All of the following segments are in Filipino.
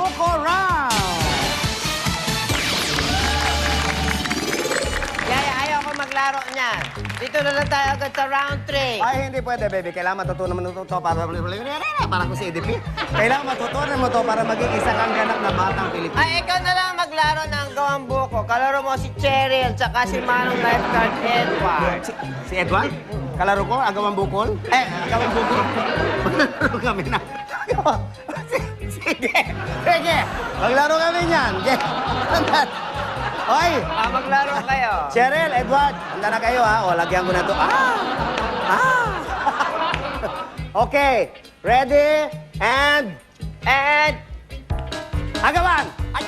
Buko Round! Yaya, ayaw ko maglaro niyan. Dito na lang tayo agad sa round 3. Ay, hindi pwede, baby. Kailangan matutunan mo ito para kung si EDP. Kailangan matutunan mo to para maging isa kang ganap na batang Pilipino. Ay, ikaw na lang maglaro ng gawang buko. Kalaro mo si Cheryl, tsaka si Manong Lifeguard Edward. Si Edward? Kalaro ko, agawang bukol? Agawang bukol? Maglaro kami na. Sige, sige. Maglaro kami niyan. Sige. Oy! Maglaro kayo. Cheryl, Edward, handa na kayo ha. O, lagyan ko na to. Okay, ready, and agawan! Ay!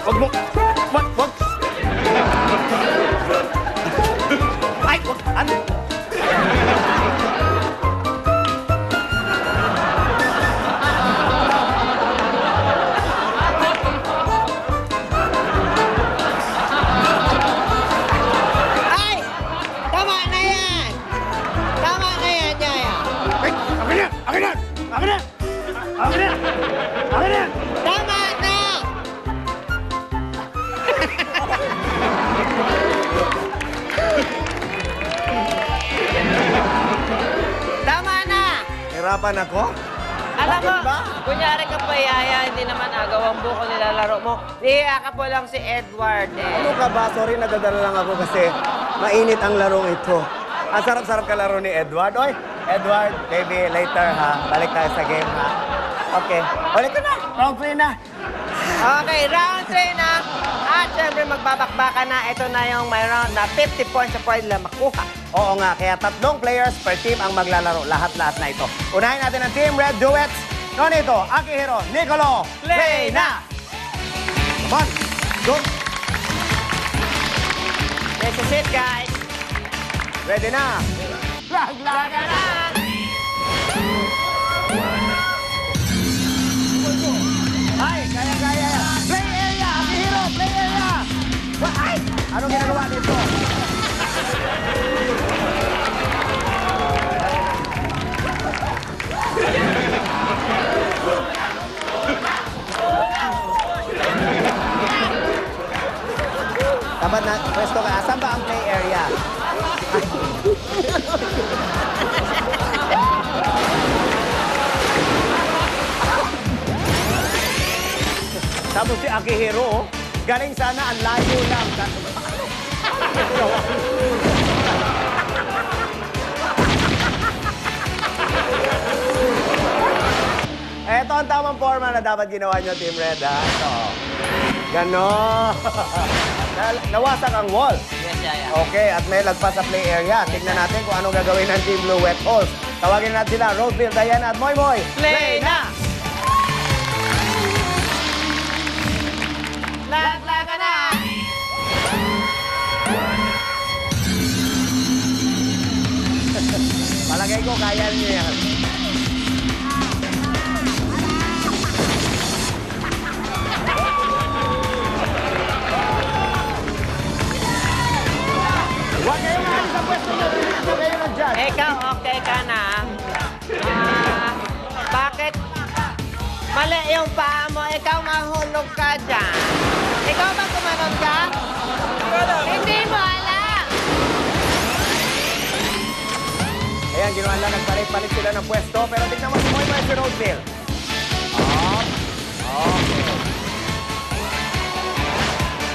Wag mo! Wag! Ay, wag! Ano? Ay! Tama na yan! Tama na yan, Yaya. Ay, akin na! Akin na! Akin na! Akin na! Akin na! Tama na! Tama na! Hirapan ako? Alam mo, Bakit ba? kunyari ka pa, Yaya, hindi naman agawang buko nilalaro mo. Nihiya ka po lang si Edward eh. Ano ka ba? Sorry, nadadala lang ako kasi mainit ang larong ito. Ang sarap-sarap ka laro ni Edward. Oy, Edward, baby, later ha. Balik tayo sa game ha. Okay. Ulit ka na. Round 3 na. Okay, round 3 na. At syempre magbabakbakan na. Ito na yung may round na 50 points na pwede lang makuha. Oo nga, kaya 3 players per team ang maglalaro. Lahat-lahat na ito. Unahin natin ang Team Red Duets. Nonito, Akihiro, Nicolo, Play na! Come on, go. This is it, guys. Ready na. Laga na! Ay, kaya. Play area, Akihiro, play area. Ay, anong ginagawa dito? Dapat na, pwesto ka. Saan ba ang play area? Tapos si Akihiro, oh, galing sana ang layo lang. Ito ang tamang forma na dapat ginawa nyo, Team Red, ha? Ito. Ganon. Nawasak ang wall. Yes, Yaya. Okay, at may lagpas sa play area. Tignan natin kung anong gagawin ng Team Blue Wet Holes. Tawagin natin sila, Roseville, Diana at Moy Moy. Play na! Laga na! Palagay ko, kaya niyo yan. Huwag kayo nga sa pwesto nyo. Dito kayo nag-judge. Ikaw, okay ka na? Bakit? Mali yung paa mo. Ikaw mahulog ka dyan. Ikaw ba kumanon ka? Hindi mo alam. Ayan, ginawa lang, nagpalit-palit sila ng pwesto. Pero tignan mo si Moy Moy si Roseville. Okay.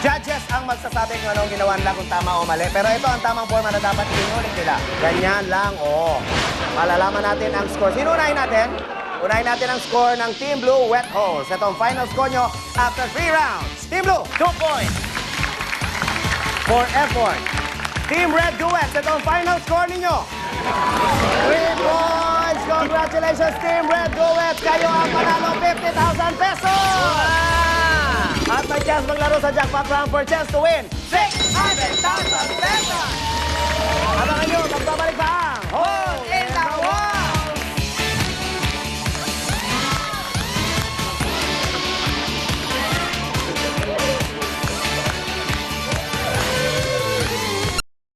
Judges ang magsasabi kung anong ginawa nila kung tama o mali. Pero ito ang tamang forma na dapat inulit nila. Ganyan lang, Malalaman natin ang score. Sino unahin natin? Unahin natin ang score ng Team Blue Wet Holes. Ito ang final score nyo after 3 rounds. Team Blue, 2 points. For effort. Team Red Duets, ito ang final score ninyo. 3 points! Congratulations, Team Red Duets! Kayo ang panalo 50,000 pesos! At may chance maglaro sa jackpot round for chance to win 600,000 pesos!